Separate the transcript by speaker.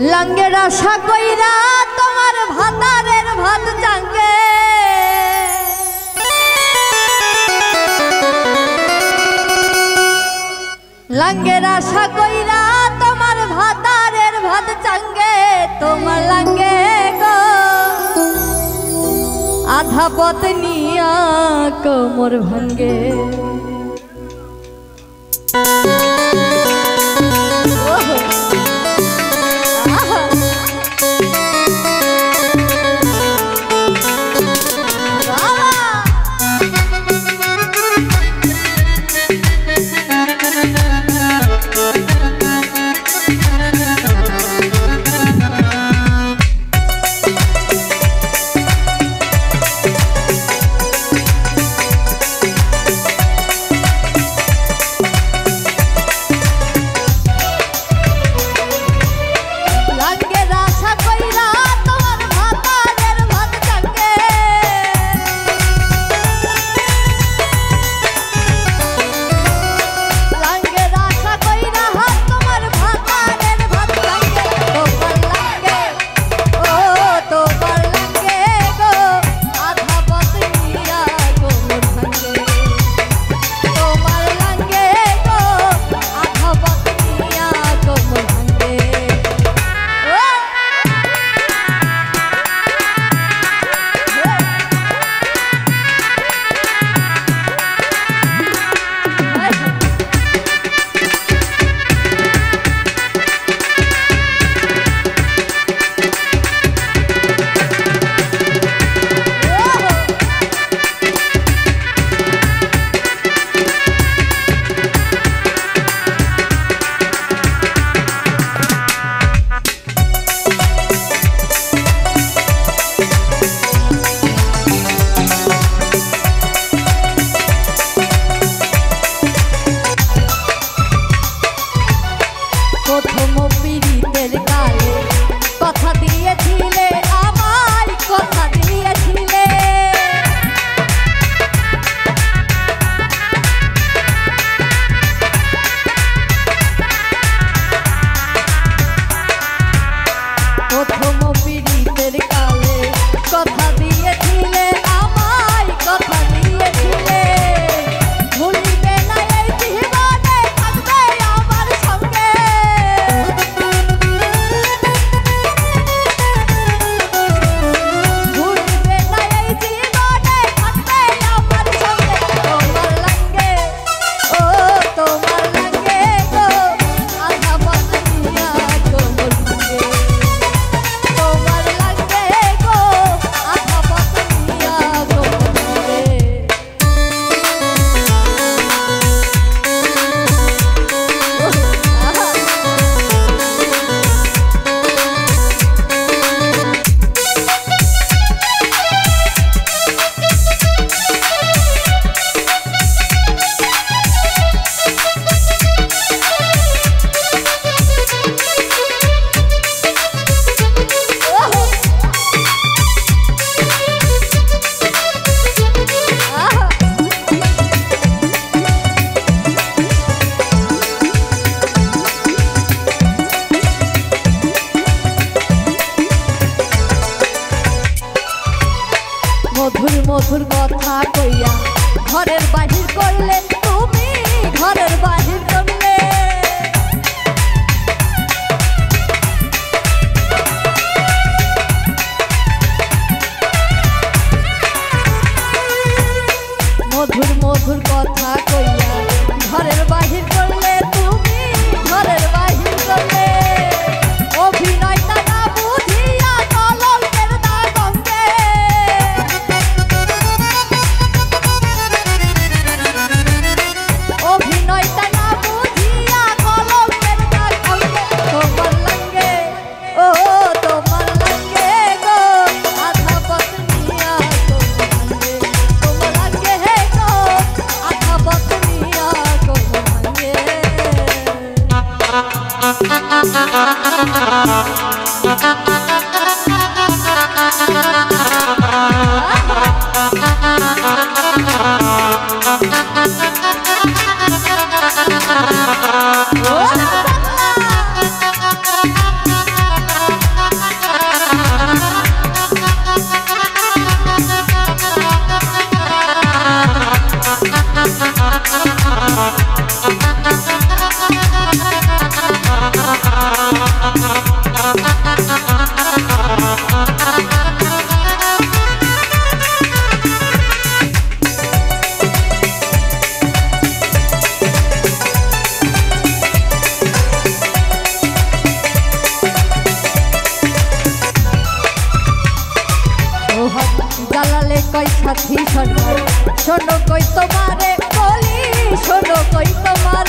Speaker 1: লাঙ্গের আশা কইরা তোমার ভাতারের ভাত জাঙ্গে লাঙ্গের আশা কইরা তোমার ভাতারের ভাত জাঙ্গে তোমার লাঙ্গে গো আধা পথ নিয়া কোমর ভাঙ্গে মধুর মধুর কথা কইয়া ঘরের বাহির করলে তুমি ঘরের বাহির করলে মধুর মধুর কথা কইয়া ঘরের বাহির করলে তুমি ঘরের বাহির করলে অভিনয়টা না বুঝিয়া কলঙ্কের দাগঙ্গে অভিনয়টা না বুঝিয়া কলঙ্কের দাগঙ্গে তোমার লাঙ্গে ও তোমার লাঙ্গে গো আধা পথ নিয়া তোমার লাঙ্গে হে গো আধা পথ নিয়া তোমার লাঙ্গে কই সাথী সরকার শোনো কই তোমারে বলি শোনো কই তোমার